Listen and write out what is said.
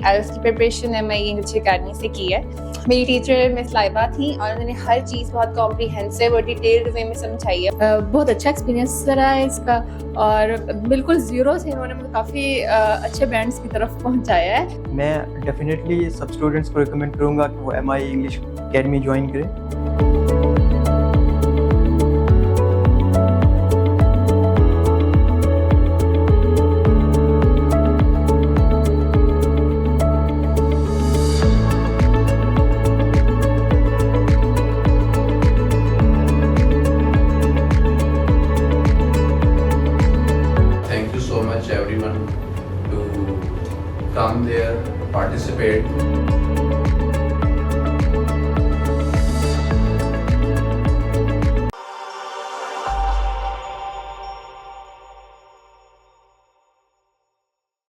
IELTS की preparation MIE English Academy से की है। मेरी टीचर मिस लाइबा थी और उन्होंने हर चीज़ बहुत कॉम्प्रीहेंसिव और डिटेल्ड वे में समझाई है। बहुत अच्छा एक्सपीरियंस रहा है इसका और बिल्कुल ज़ीरो से इन्होंने मुझे काफ़ी अच्छे बैंड्स की तरफ पहुंचाया है। मैं डेफिनेटली सब स्टूडेंट्स को रिकमेंड करूँगा कि वो MIE इंग्लिश एकेडमी ज्वाइन करें। Thank you so much everyone to come there, participate.